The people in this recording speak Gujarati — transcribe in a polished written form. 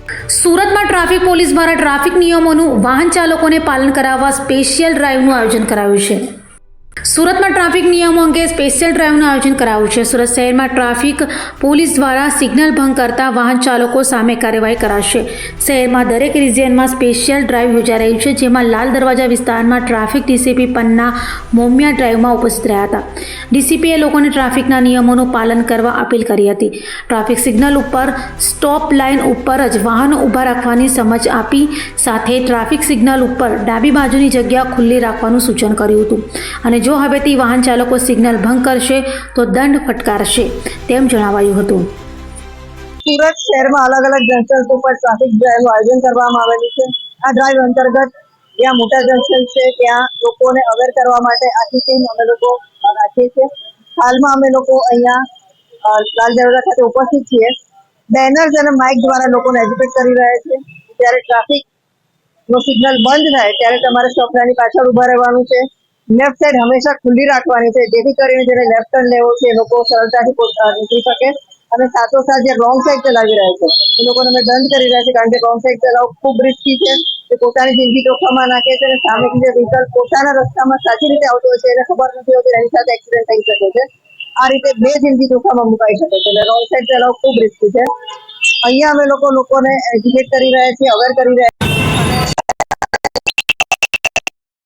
સુરતમાં ટ્રાફિક પોલીસ દ્વારા ટ્રાફિક નિયમોનું વાહન ચાલકોને પાલન કરાવવા સ્પેશિયલ ડ્રાઇવનું આયોજન કરાયું છે. સુરતમાં ટ્રાફિક નિયમો અંગે સ્પેશિયલ ડ્રાઇવનું આયોજન કરાયું છે. સુરત શહેરમાં ટ્રાફિક પોલીસ દ્વારા સિગ્નલ ભંગ કરતા વાહન ચાલકો સામે કાર્યવાહી કરાશે. શહેરમાં દરેક રિજિયનમાં સ્પેશિયલ ડ્રાઇવ યોજાઈ રહી છે, જેમાં લાલ દરવાજા વિસ્તારમાં ટ્રાફિક ડીસીપી પન્ના મોમિયા ડ્રાઇવમાં ઉપસ્થિત રહ્યા હતા. ડીસીપીએ લોકોને ટ્રાફિકના નિયમોનું પાલન કરવા અપીલ કરી હતી. ટ્રાફિક સિગ્નલ ઉપર સ્ટોપ લાઇન ઉપર જ વાહનો ઊભા રાખવાની સમજ આપી સાથે ટ્રાફિક સિગ્નલ ઉપર ડાબી બાજુની જગ્યા ખુલ્લી રાખવાનું સૂચન કર્યું હતું અને જો હવેથી વાહન ચાલકો સિગ્નલ ભંગ કરશે તો દંડ ફટકારશે તેમ જણાવાયું હતું. સુરત શહેરમાં અલગ અલગ જંકશન ઉપર ટ્રાફિક ડ્રાઇવનું આયોજન કરવામાં આવેલું છે. આ ડ્રાઇવ અંતર્ગત જ્યાં મોટા જંકશન છે ત્યાં લોકોને અવેર કરવા માટે આખી ટીમ અમે લોકો રાખીએ છીએ. હાલમાં અમે લોકો અહીંયા લાલ દરવાજા ખાતે ઉપસ્થિત છીએ. બેનર્સ અને માઇક દ્વારા લોકોને એજ્યુકેટ કરી રહ્યા છે. જ્યારે ટ્રાફિકનો સિગ્નલ બંધ થાય ત્યારે તમારે સ્ટોપ લાઇનની પાછળ ઊભા રહેવાનું છે. લેફ્ટ સાઈડ હંમેશા ખુલ્લી રાખવાની છે, જેથી કરીને જેને લેફ્ટ ટર્ન લેવો છે એ લોકો સરળતાથી નીકળી શકે. અને સાથોસાથ જે રોંગ સાઈડ ચલાવી રહ્યા છે એ લોકોને અમે દંડ કરી રહ્યા છે, કારણ કે રોંગ સાઈડ ચલાવવું ખૂબ રિસ્કી છે. તે પોતાની જિંદગી જોખમમાં નાખે છે અને સામેથી જે વ્હીકલ પોતાના રસ્તામાં સાચી રીતે આવતો હોય છે એને ખબર નથી હોતી, એની સાથે એક્સિડન્ટ થઈ શકે છે. આ રીતે બે જિંદગી જોખમમાં મુકાઈ શકે છે. એટલે રોંગ સાઈડ ચલાવવું ખૂબ રિસ્કી છે. અહીંયા અમે લોકોને એજ્યુકેટ કરી રહ્યા છીએ, અવેર કરી રહ્યા છીએ.